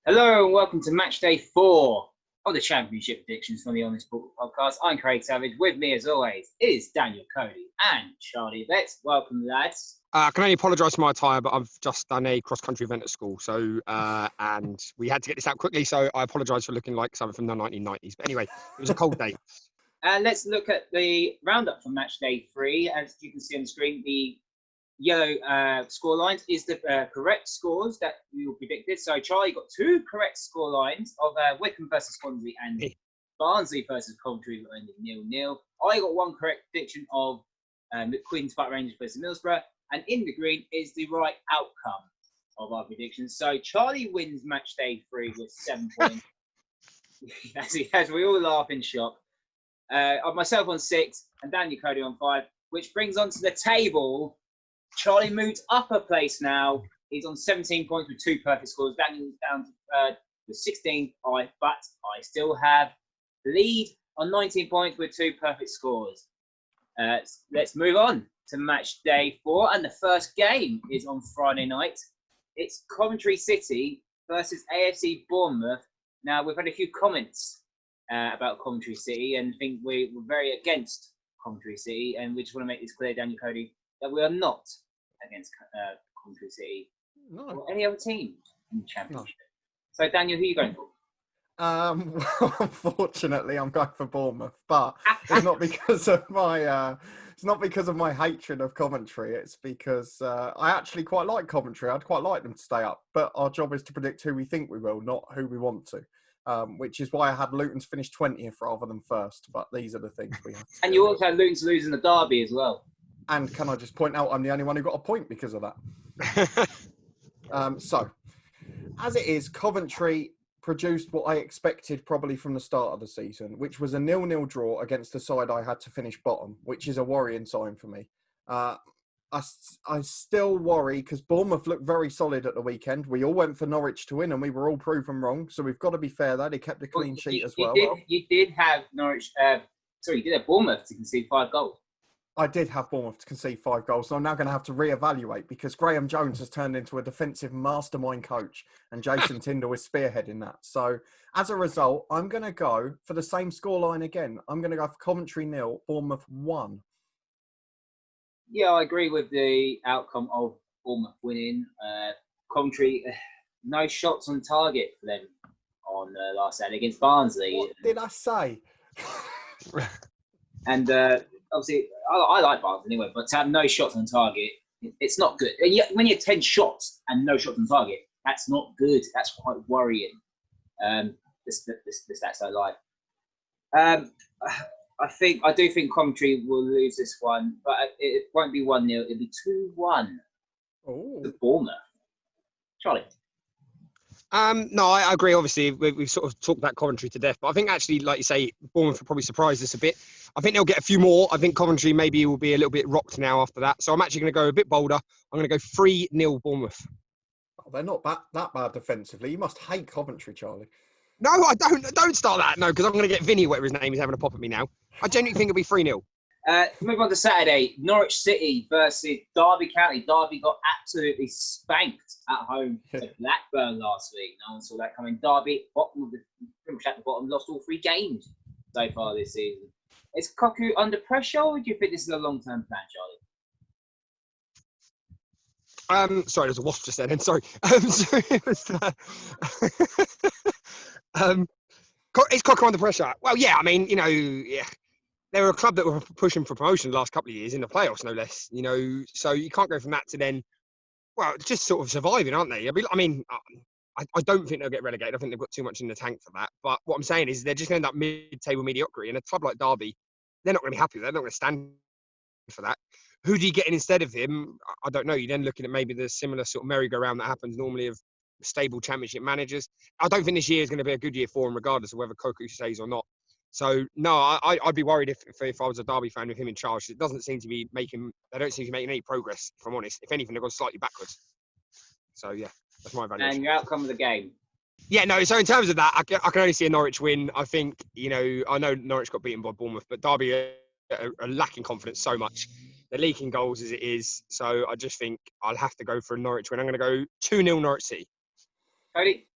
Hello and welcome to Matchday 4 of the Championship predictions from the Honest Football Podcast. I'm Craig Savage. With me, as always, is Daniel Cody and Charlie Betts. Welcome, lads. I can only apologise for my attire, but I've just done a cross-country event at school, and we had to get this out quickly, so I apologise for looking like something from the 1990s. But anyway, it was a cold day. Let's look at the roundup from Matchday 3. As you can see on the screen, the yellow score lines is the correct scores that we all predicted. So Charlie got two correct score lines of Wycombe versus Swansea and Barnsley versus Coventry ending 0-0. I got one correct prediction of Queen's Park Rangers versus Middlesbrough, and in the green is the right outcome of our predictions. So Charlie wins Matchday 3 with 7 points. as we all laugh in shock. Myself on 6 and Daniel Cody on 5, which brings on to the table. Charlie moves up a place now. He's on 17 points with 2 perfect scores. Daniel's down to with 16, but I still have the lead on 19 points with 2 perfect scores. Let's move on to match day 4, and the first game is on Friday night. It's Coventry City versus AFC Bournemouth. Now, we've had a few comments about Coventry City, and think we're very against Coventry City, and we just want to make this clear, Daniel Cody, that we are not against Coventry City or any other team in the Championship. No. So, Daniel, who are you going for? Well, unfortunately, I'm going for Bournemouth, but it's not because of my hatred of Coventry. It's because I actually quite like Coventry. I'd quite like them to stay up, but our job is to predict who we think we will, not who we want to. Which is why I had Luton to finish 20th rather than first. But these are the things we have to And you also had Luton to lose in the derby as well. And can I just point out, I'm the only one who got a point because of that. So, as it is, Coventry produced what I expected probably from the start of the season, which was a 0-0 draw against the side I had to finish bottom, which is a worrying sign for me. I still worry because Bournemouth looked very solid at the weekend. We all went for Norwich to win and we were all proven wrong. So we've got to be fair there. They kept a clean sheet as well. You did have Norwich, you did have Bournemouth to concede 5 goals. I did have Bournemouth to concede 5 goals. So I'm now going to have to reevaluate because Graham Jones has turned into a defensive mastermind coach and Jason Tyndall is spearheading that. So as a result, I'm going to go for the same scoreline again. I'm going to go for Coventry 0, Bournemouth 1. Yeah, I agree with the outcome of Bournemouth winning. Coventry, no shots on target for them on last Saturday against Barnsley. What did I say? And obviously, I like Barnsley anyway, but to have no shots on target, it's not good. And yet, when you have 10 shots and no shots on target, that's not good. That's quite worrying. This stats I like. I do think Coventry will lose this one, but it won't be 1-0. It'll be 2-1 to Bournemouth. Charlie? No, I agree. Obviously, we've sort of talked about Coventry to death, but I think actually, like you say, Bournemouth will probably surprise us a bit. I think they'll get a few more. I think Coventry maybe will be a little bit rocked now after that. So I'm actually going to go a bit bolder. I'm going to go 3-0 Bournemouth. Oh, they're not that bad defensively. You must hate Coventry, Charlie. No, I don't. Don't start that. No, because I'm going to get Vinny, whatever his name is, having a pop at me now. I genuinely think it'll be 3-0. Move on to Saturday. Norwich City versus Derby County. Derby got absolutely spanked at home to Blackburn last week. No one saw that coming. Derby, pretty much at the bottom, lost all 3 games so far this season. Is Koku under pressure, or do you think this is a long-term plan, Charlie? Sorry, there's a wasp just then. Sorry. Is Cocker under pressure? Well, yeah. I mean, they were a club that were pushing for promotion the last couple of years in the playoffs, no less. So you can't go from that to then, well, just sort of surviving, aren't they? I don't think they'll get relegated. I think they've got too much in the tank for that. But what I'm saying is they're just going to end up mid-table mediocrity. And a club like Derby, they're not going to be happy with that. They're not going to stand for that. Who do you get in instead of him? I don't know. You're then looking at maybe the similar sort of merry-go-round that happens normally of stable championship managers. I don't think this year is going to be a good year for him, regardless of whether Koku stays or not. So, no, I'd be worried if I was a Derby fan with him in charge. It doesn't seem to be making any progress, if I'm honest. If anything, they've gone slightly backwards. So, yeah, that's my valuation. And your outcome of the game? Yeah, no, so in terms of that, I can only see a Norwich win. I think, I know Norwich got beaten by Bournemouth, but Derby are lacking confidence so much. They're leaking goals as it is. So I just think I'll have to go for a Norwich win. I'm going to go 2-0 Norwich City. Cody?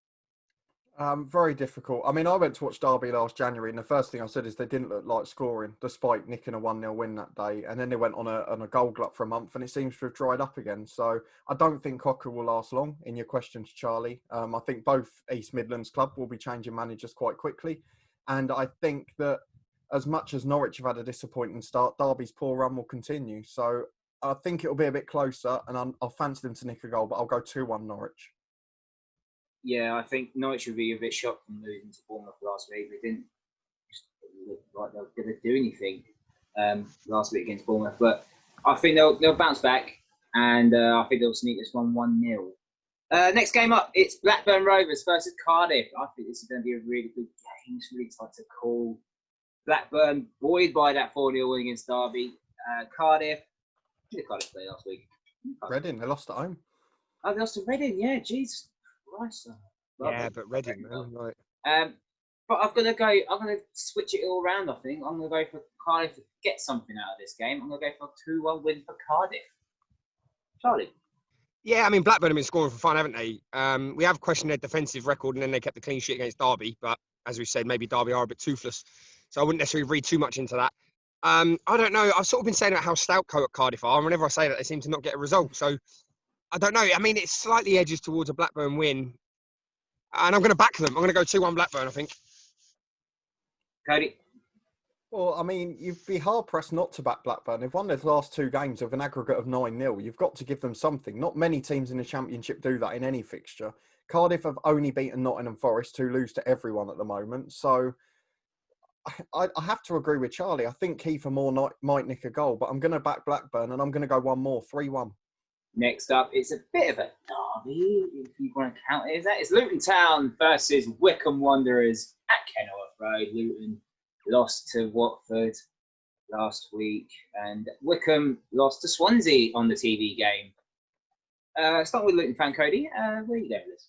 Very difficult. I mean, I went to watch Derby last January, and the first thing I said is they didn't look like scoring, despite nicking a 1-0 win that day. And then they went on a goal glut for a month, and it seems to have dried up again. So I don't think Cocker will last long. In your questions, Charlie, I think both East Midlands club will be changing managers quite quickly, and I think that as much as Norwich have had a disappointing start, Derby's poor run will continue. So I think it'll be a bit closer, and I'll fancy them to nick a goal, but I'll go 2-1 Norwich. Yeah, I think Norwich would be a bit shocked from losing to Bournemouth last week. They didn't look like they were going to do anything last week against Bournemouth, but I think they'll bounce back, and I think they'll sneak this one 1-0. Next game up, it's Blackburn Rovers versus Cardiff. I think this is going to be a really good game. It's really tough to call. Blackburn buoyed by that 4-0 win against Derby. Cardiff, who did Cardiff play last week? Reading, they lost at home. Oh, they lost to Reading. Yeah, Jesus Christ. Yeah, but Reading, man, right. But I'm gonna switch it all around. I think I'm gonna go for Cardiff to get something out of this game. I'm gonna go for a 2-1 win for Cardiff. Charlie. Yeah, I mean, Blackburn have been scoring for fun, haven't they? We have questioned their defensive record, and then they kept the clean sheet against Derby. But as we said, maybe Derby are a bit toothless, so I wouldn't necessarily read too much into that. I don't know. I've sort of been saying about how stout Cardiff are, and whenever I say that, they seem to not get a result. So I don't know. I mean, it slightly edges towards a Blackburn win, and I'm going to back them. I'm going to go 2-1 Blackburn, I think. Cody. Well, I mean, you'd be hard-pressed not to back Blackburn. They've won their last two games with an aggregate of 9-0. You've got to give them something. Not many teams in the Championship do that in any fixture. Cardiff have only beaten Nottingham Forest, who lose to everyone at the moment. So I have to agree with Charlie. I think Kiefer Moore might nick a goal, but I'm going to back Blackburn, and I'm going to go one more, 3-1. Next up, it's a bit of a derby, if you want to count it as that. It's Luton Town versus Wycombe Wanderers at Kenilworth Road. Luton lost to Watford last week, and Wycombe lost to Swansea on the TV game. Starting with Luton fan, Cody, where are you going with this?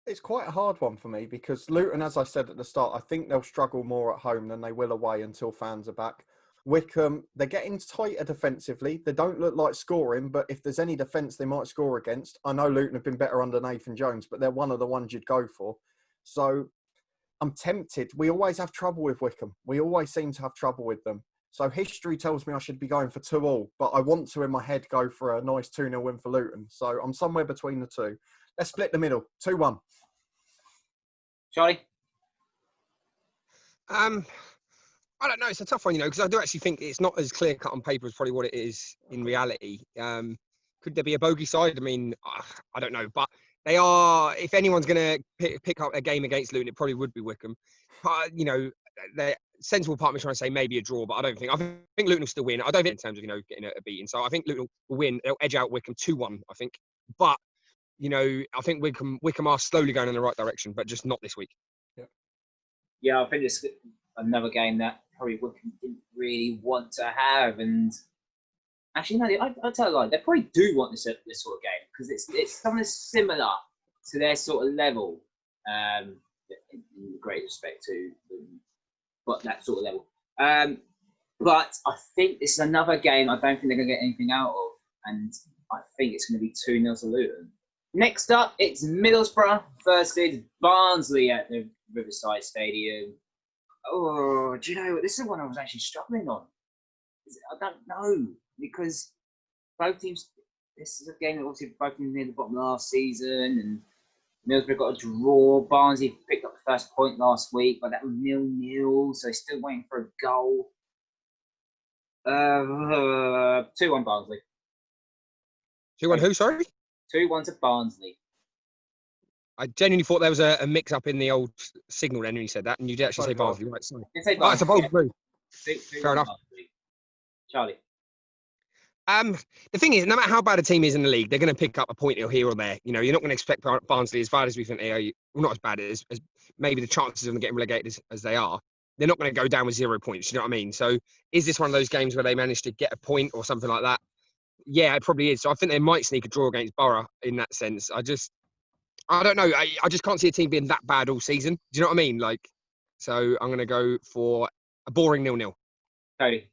It's quite a hard one for me because Luton, as I said at the start, I think they'll struggle more at home than they will away until fans are back. Wycombe, they're getting tighter defensively. They don't look like scoring, but if there's any defence they might score against, I know Luton have been better under Nathan Jones, but they're one of the ones you'd go for. So I'm tempted. We always have trouble with Wycombe. We always seem to have trouble with them. So history tells me I should be going for 2-2, but I want to, in my head, go for a nice 2-0 win for Luton. So I'm somewhere between the two. Let's split the middle. 2-1. Charlie? I don't know. It's a tough one, because I do actually think it's not as clear cut on paper as probably what it is in reality. Could there be a bogey side? I mean, I don't know. But they are, if anyone's going to pick up a game against Luton, it probably would be Wycombe. But, the sensible part of me trying to say maybe a draw, but I think Luton will still win. I don't think in terms of, getting a beating. So I think Luton will win. They'll edge out Wycombe 2-1, I think. But, I think Wycombe are slowly going in the right direction, but just not this week. Yeah, I think it's another game that probably Wycombe didn't really want to have. And actually, no, I'll tell you a lie. They probably do want this sort of game because it's something similar to their sort of level. In great respect to them, but that sort of level. But I think this is another game I don't think they're going to get anything out of. And I think it's going to be 2-0 to Luton. Next up, it's Middlesbrough versus Barnsley at the Riverside Stadium. Oh, do you know what? This is the one I was actually struggling on. I don't know because both teams. This is a game that obviously both teams near the bottom last season, and Middlesbrough got a draw. Barnsley picked up the first point last week, but that was 0-0, so still waiting for a goal. 2-1 Barnsley. 2-1 who? Sorry. 2-1 to Barnsley. I genuinely thought there was a mix-up in the old signal then when you said that, and you did actually say Barnsley, right? Sorry. Barnsley. It's a bold move. Fair enough. Barnsley. Charlie. The thing is, no matter how bad a team is in the league, they're going to pick up a point here or there. You're not going to expect Barnsley as bad as we think they are. Well, not as bad as maybe the chances of them getting relegated as they are. They're not going to go down with 0 points. You know what I mean? So is this one of those games where they manage to get a point or something like that? Yeah, it probably is. So I think they might sneak a draw against Borough in that sense. I don't know. I just can't see a team being that bad all season. Do you know what I mean? So I'm going to go for a boring 0-0. Cody.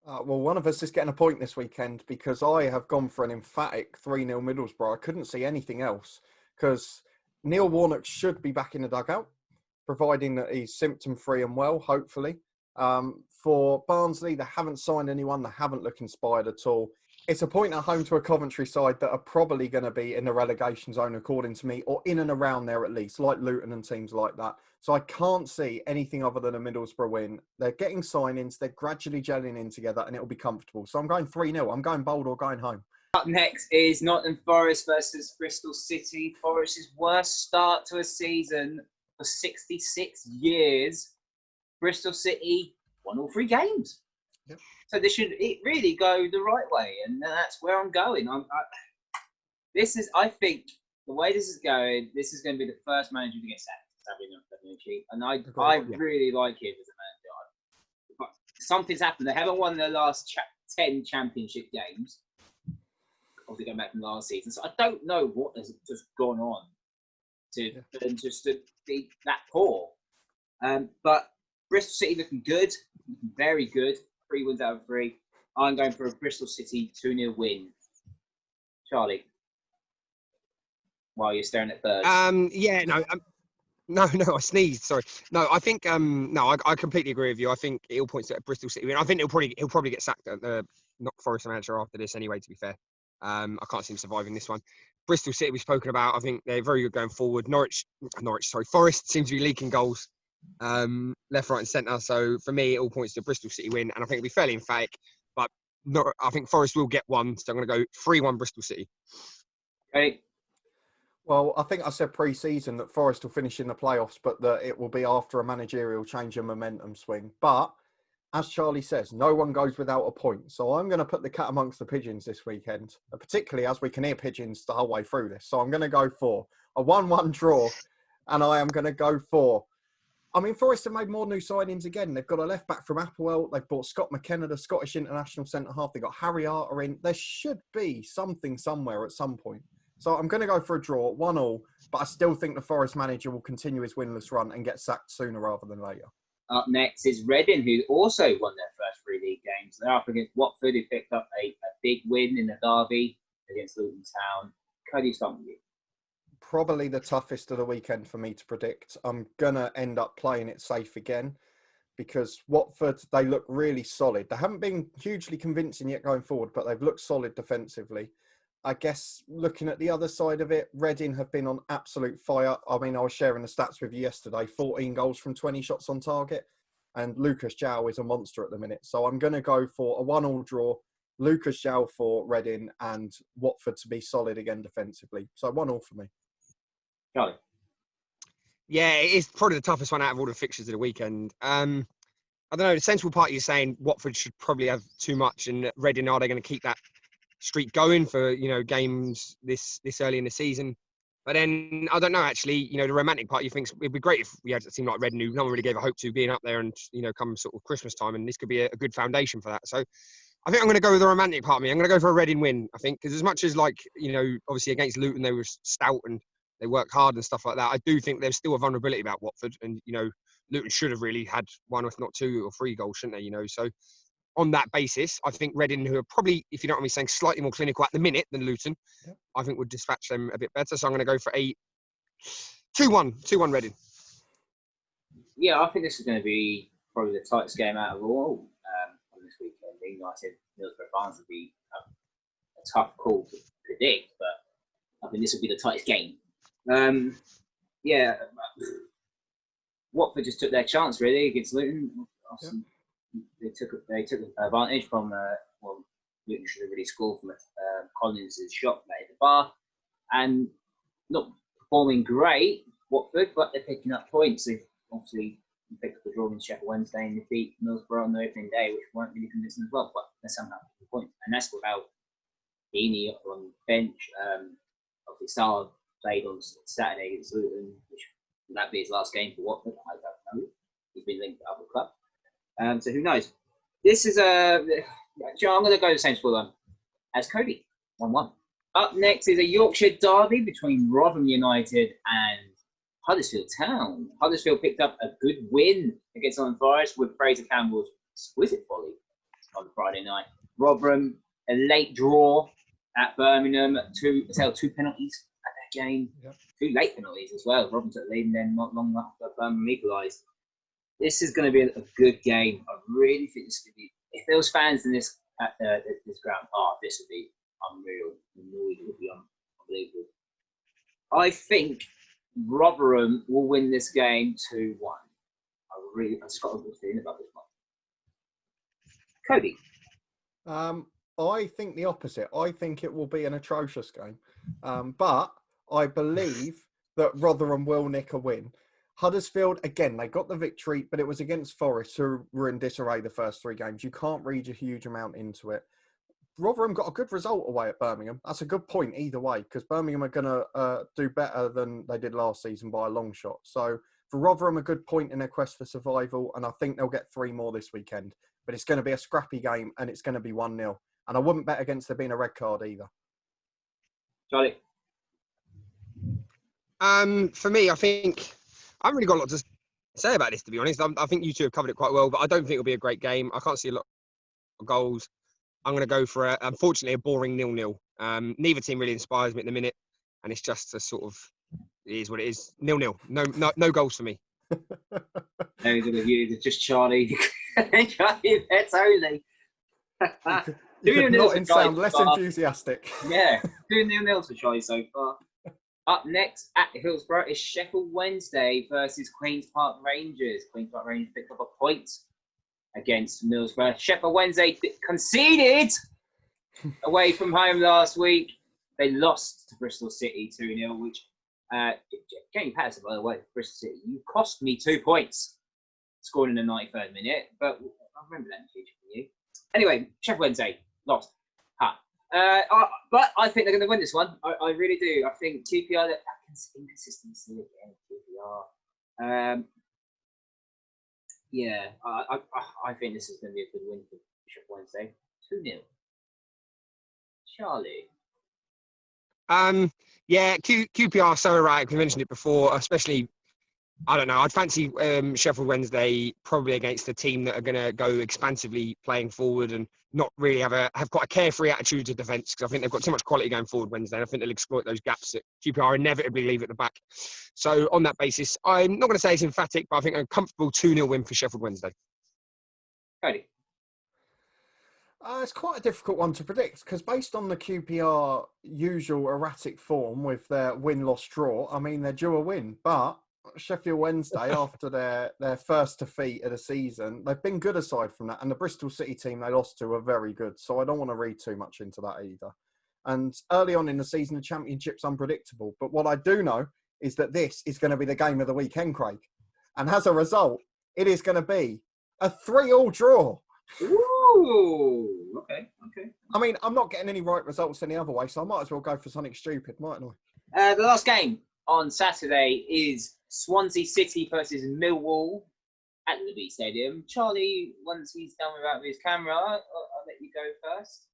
Well, one of us is getting a point this weekend because I have gone for an emphatic 3-0 Middlesbrough. I couldn't see anything else because Neil Warnock should be back in the dugout, providing that he's symptom-free and well, hopefully. For Barnsley, they haven't signed anyone. They haven't looked inspired at all. It's a point at home to a Coventry side that are probably going to be in the relegation zone, according to me, or in and around there at least, like Luton and teams like that. So I can't see anything other than a Middlesbrough win. They're getting signings. They're gradually gelling in together, and it'll be comfortable. So I'm going 3-0. I'm going bold or going home. Up next is Nottingham Forest versus Bristol City. Forest's worst start to a season for 66 years. Bristol City won all 3 games. Yep. So this should really go the right way, and that's where I'm going. I think the way this is going, this is going to be the first manager to get sacked. And I really like him as a manager. But something's happened. They haven't won their last 10 championship games. Obviously going back from last season. So I don't know what has just gone on to be that poor. But Bristol City looking good, very good. 3 wins out of 3. I'm going for a Bristol City 2-0 win. Charlie, while you're staring at birds. No, I sneezed. Sorry. No, I think I completely agree with you. I think it all points to a Bristol City win. I think he'll probably get sacked at the Forest manager after this anyway. To be fair, I can't see him surviving this one. Bristol City we've spoken about. I think they're very good going forward. Forest seems to be leaking goals left, right, and centre. So for me, it all points to a Bristol City win, and I think it'll be fairly emphatic. But I think Forest will get one, so I'm going to go 3-1 Bristol City. Okay. Well, I think I said pre-season that Forest will finish in the playoffs, but that it will be after a managerial change and momentum swing. But as Charlie says, no one goes without a point. So I'm going to put the cat amongst the pigeons this weekend, particularly as we can hear pigeons the whole way through this. So I'm going to go for a 1-1 draw, and I am going to go for... I mean, Forest have made more new signings again. They've got a left-back from Applewell. They've bought Scott McKenna, the Scottish international centre-half. They've got Harry Arter in. There should be something somewhere at some point. So I'm going to go for a draw, 1-1, but I still think the Forest manager will continue his winless run and get sacked sooner rather than later. Up next is Reading, who also won their first 3 league games. They're up against Watford, who picked up a big win in the derby against Luton Town. Cody, start with you. Probably the toughest of the weekend for me to predict. I'm going to end up playing it safe again because Watford, they look really solid. They haven't been hugely convincing yet going forward, but they've looked solid defensively. I guess looking at the other side of it, Reading have been on absolute fire. I mean, I was sharing the stats with you yesterday, 14 goals from 20 shots on target. And Lucas João is a monster at the minute. So I'm going to go for a 1-1 draw, Lucas João for Reading and Watford to be solid again defensively. So 1-1 for me. Charlie. Yeah, it is probably the toughest one out of all the fixtures of the weekend. I don't know, the sensible party is saying Watford should probably have too much and Reading, are they going to keep that streak going for, games this early in the season? But then, I don't know, actually, the romantic part, you think it'd be great if we had a team like Reading who no one really gave a hope to being up there and, come sort of Christmas time, and this could be a good foundation for that. So I think I'm going to go with the romantic part of me. I'm going to go for a Reading win, I think, because as much as, obviously against Luton, they were stout and they worked hard and stuff like that, I do think there's still a vulnerability about Watford. And, Luton should have really had 1, if not 2 or 3 goals, shouldn't they? So on that basis, I think Reading, who are probably, if you know what I mean, saying slightly more clinical at the minute than Luton, yep, I think would dispatch them a bit better. So I'm going to go for a 2-1 Reading. Yeah, I think this is going to be probably the tightest game out of all on this weekend. United, Middlesbrough, Barnsley would be a tough call to predict, but I think this will be the tightest game. Watford just took their chance really against Luton. Yep. They took advantage from Luton should have really scored from Collins' shot at the bar, and not performing great Watford, but they're picking up points. They've obviously picked up the draw against Sheffield Wednesday and defeat Middlesbrough on the opening day, which weren't really convincing as well, but they're somehow picking points, and that's without Heaney on the bench. Obviously Salah played on Saturday against Luton, which will that be his last game for Watford? I don't know. He's been linked to other clubs. So who knows? This is I'm going to go the same scoreline as Cody, 1-1. Up next is a Yorkshire derby between Rotherham United and Huddersfield Town. Huddersfield picked up a good win against Nottingham Forest with Fraser Campbell's exquisite volley on Friday night. Rotherham, a late draw at Birmingham, two penalties at their game. Yep. 2 late penalties as well. Robin took the lead and then not long after Birmingham equalised. This is going to be a good game. I really think this could be. If there was fans in this this ground, this would be unreal. The noise would be unbelievable. I think Rotherham will win this game 2-1. I've just got a good feeling about this one. Cody. I think the opposite. I think it will be an atrocious game. But I believe that Rotherham will nick a win. Huddersfield, again, they got the victory, but it was against Forest, who were in disarray the first 3 games. You can't read a huge amount into it. Rotherham got a good result away at Birmingham. That's a good point either way, because Birmingham are going to do better than they did last season by a long shot. So for Rotherham, a good point in their quest for survival, and I think they'll get 3 more this weekend. But it's going to be a scrappy game, and it's going to be 1-0. And I wouldn't bet against there being a red card either. Charlie? For me, I think I haven't really got a lot to say about this, to be honest. I think you two have covered it quite well, but I don't think it'll be a great game. I can't see a lot of goals. I'm going to go for, unfortunately, a boring 0-0. Neither team really inspires me at the minute, and it's just a sort of, it is what it is. 0-0. No goals for me. Those of you, it's just Charlie. Charlie bets only. You could not sound less enthusiastic. Yeah, 2-0 for Charlie so far. Up next at Hillsborough is Sheffield Wednesday versus Queen's Park Rangers. Queen's Park Rangers picked up a point against Middlesbrough. Sheffield Wednesday conceded away from home last week. They lost to Bristol City 2-0, which, Jamie Patterson, by the way, Bristol City, you cost me 2 points scoring in the 93rd minute, but I'll remember that in the future for you. Anyway, Sheffield Wednesday lost. But I think they're going to win this one. I really do. I think QPR, that inconsistency again, QPR. Yeah, I think this is going to be a good win for Sheffield Wednesday. 2-0. Charlie. Yeah, QPR so erratic. We mentioned it before, especially. I don't know. I'd fancy Sheffield Wednesday probably against a team that are going to go expansively playing forward and not really have quite a carefree attitude to defence, because I think they've got too much quality going forward Wednesday. And I think they'll exploit those gaps that QPR inevitably leave at the back. So on that basis, I'm not going to say it's emphatic, but I think a comfortable 2-0 win for Sheffield Wednesday. Cody. It's quite a difficult one to predict, because based on the QPR usual erratic form with their win-loss draw, I mean, they're due a win. But Sheffield Wednesday, after their first defeat of the season, they've been good aside from that. And the Bristol City team they lost to are very good. So I don't want to read too much into that either. And early on in the season, the Championship's unpredictable. But what I do know is that this is going to be the game of the weekend, Craig. And as a result, it is going to be a 3-3 draw. Ooh, okay. I mean, I'm not getting any right results any other way, so I might as well go for something stupid, mightn't I? The last game on Saturday is Swansea City versus Millwall at Liberty Stadium. Charlie, once he's done with his camera, I'll let you go first.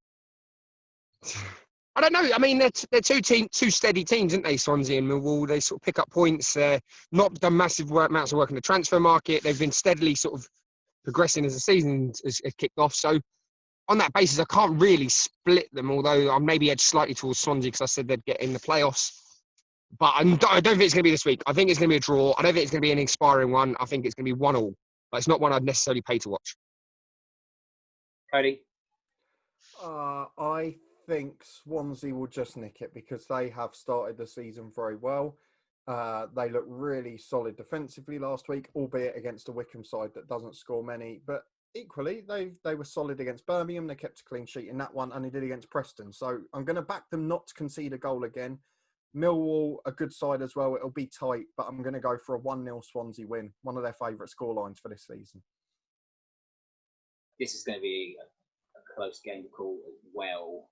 I don't know. I mean, they're two steady teams, aren't they? Swansea and Millwall. They sort of pick up points. Not done massive amounts of work in the transfer market. They've been steadily sort of progressing as the season has kicked off. So on that basis, I can't really split them, although I'm maybe edged slightly towards Swansea because I said they'd get in the playoffs. But I don't think it's going to be this week. I think it's going to be a draw. I don't think it's going to be an inspiring one. I think it's going to be 1-1. But it's not one I'd necessarily pay to watch. Cody? I think Swansea will just nick it because they have started the season very well. They look really solid defensively last week, albeit against a Wycombe side that doesn't score many. But equally, they were solid against Birmingham. They kept a clean sheet in that one, and they did against Preston. So I'm going to back them not to concede a goal again. Millwall, a good side as well. It'll be tight, but I'm going to go for a 1-0 Swansea win, one of their favourite scorelines for this season. This is going to be a close game to call as well.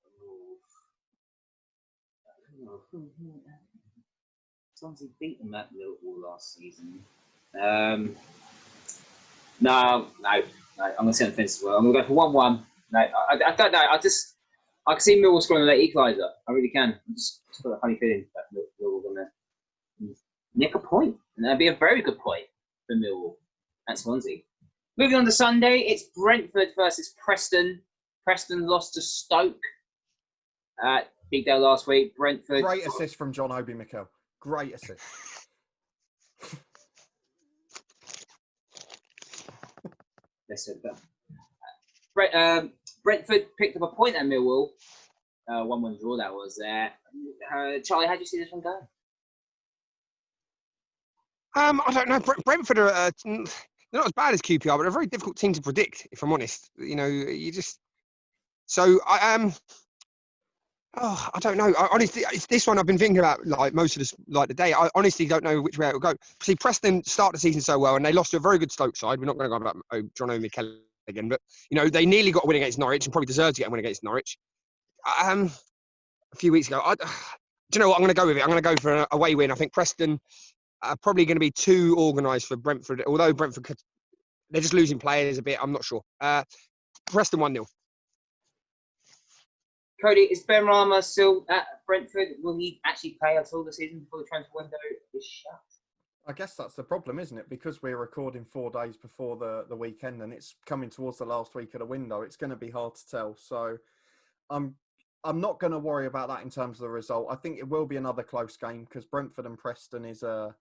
Swansea beat them at Millwall last season. No. I'm going to say on the fence as well. I'm going to go for 1-1. No, I don't know. I can see Millwall scoring a late equaliser. I really can. I just got a funny feeling that Millwall going to nick a point. And that'd be a very good point for Millwall at Swansea. Moving on to Sunday, it's Brentford versus Preston. Preston lost to Stoke. Big day last week. Brentford. Great assist from John Obi Mikel. Great assist. Listen, Brentford picked up a point at Millwall. 1-1 draw that was there. Charlie, how do you see this one go? I don't know. Brentford are they're not as bad as QPR, but they're a very difficult team to predict. If I'm honest, you just. So I I don't know. Honestly, it's this one I've been thinking about like most of this, like the day. I honestly don't know which way it will go. See, Preston started the season so well, and they lost to a very good Stoke side. We're not going to go about John O'Mikel again, but they nearly got a win against Norwich and probably deserved to get a win against Norwich. A few weeks ago, do you know what? I'm going to go with it. I'm going to go for an away win. I think Preston are probably going to be too organised for Brentford. Although Brentford they're just losing players a bit. I'm not sure. Preston 1-0. Cody, is Ben Rama still at Brentford? Will he actually play at all the season before the transfer window is shut? I guess that's the problem, isn't it? Because we're recording 4 days before the weekend and it's coming towards the last week of the window, it's going to be hard to tell. So I'm not going to worry about that in terms of the result. I think it will be another close game because Brentford and Preston are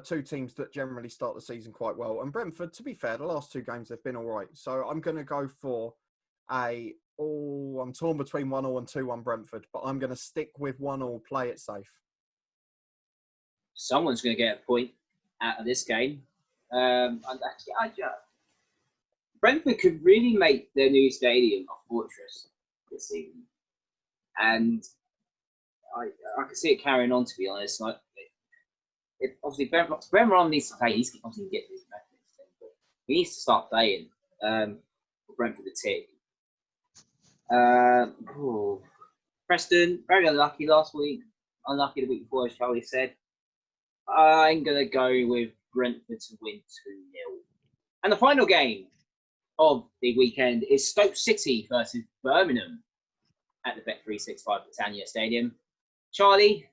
two teams that generally start the season quite well. And Brentford, to be fair, the last 2 games they've been all right. So I'm going to go for I'm torn between 1-1 and 2-1 Brentford, but I'm going to stick with 1-1, play it safe. Someone's going to get a point out of this game. Brentford could really make their new stadium a fortress this season. And I can see it carrying on, to be honest. Like, obviously, Ben Ron needs to play. He's obviously get this thing, but he needs to start playing for Brentford the tick. Preston, very unlucky last week. Unlucky the week before, as Charlie said. I'm going to go with Brentford to win 2-0. And the final game of the weekend is Stoke City versus Birmingham at the Bet365 Britannia Stadium. Charlie,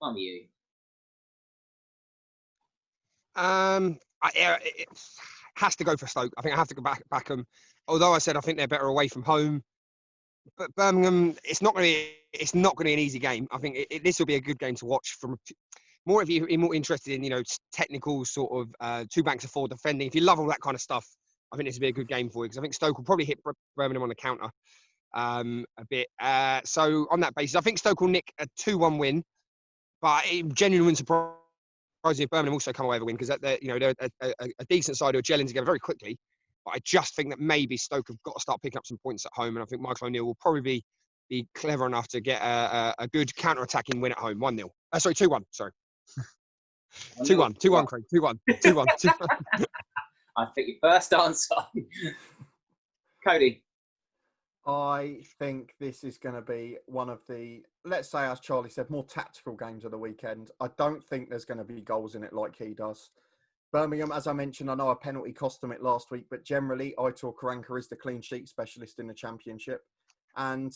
on you. It has to go for Stoke. I think I have to go back them. Although I said I think they're better away from home. But Birmingham, it's not going to be an easy game. I think this will be a good game to watch. From more if you're more interested in technical sort of 2 banks of 4 defending. If you love all that kind of stuff, I think this will be a good game for you because I think Stoke will probably hit Birmingham on the counter a bit. So on that basis, I think Stoke will nick a 2-1 win, but it genuinely wouldn't surprise me if Birmingham also come away with a win because they're a decent side who are gelling together very quickly. But I just think that maybe Stoke have got to start picking up some points at home, and I think Michael O'Neill will probably be clever enough to get a good counter-attacking win at home. 1-0. Sorry, 2-1. Sorry. 2-1. 2-1, Craig. 2-1. 2-1. 2-1. I think your first answer. Cody. I think this is going to be one of the, let's say, as Charlie said, more tactical games of the weekend. I don't think there's going to be goals in it like he does. Birmingham, as I mentioned, I know a penalty cost them it last week, but generally, Aitor Karanka is the clean sheet specialist in the Championship. And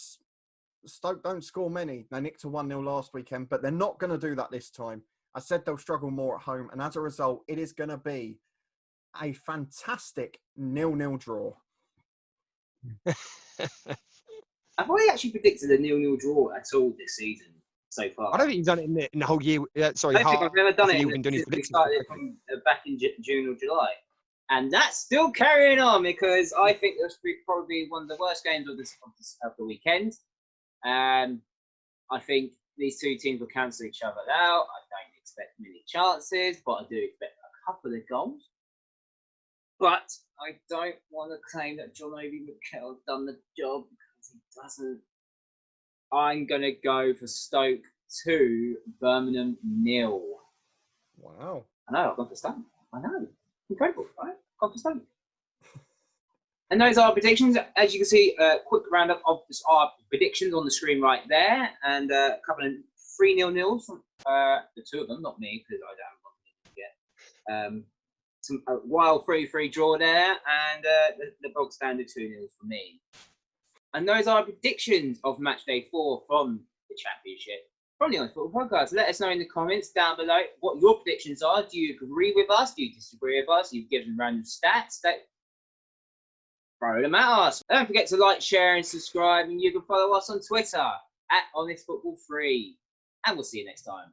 Stoke don't score many. They nicked a 1-0 last weekend, but they're not going to do that this time. I said they'll struggle more at home, and as a result, it is going to be a fantastic 0-0 draw. I've already actually predicted a 0-0 draw at all this season so far. I don't think you've done it in the whole year. Sorry, I don't think I've ever done it since we started from back in June or July. And that's still carrying on because I think that's probably one of the worst games of the weekend. I think these 2 teams will cancel each other out. I don't expect many chances, but I do expect a couple of goals. But I don't want to claim that John Obi Mikel has done the job because he doesn't. I'm going to go for Stoke 2, Birmingham 0. Wow. I know, I've gone for Stoke. I know. Incredible, right? Gone for Stoke. And those are our predictions. As you can see, a quick roundup of our predictions on the screen right there. And a couple of 3-0 from the 2 of them, not me, because I don't have one yet. Some wild 3-3 draw there, and the bog standard 2-0 for me. And those are our predictions of Matchday 4 from the Championship. From the Honest Football Podcast. Let us know in the comments down below what your predictions are. Do you agree with us? Do you disagree with us? You've given random stats. Throw them at us. Don't forget to like, share, and subscribe. And you can follow us on Twitter at Honest Football 3. And we'll see you next time.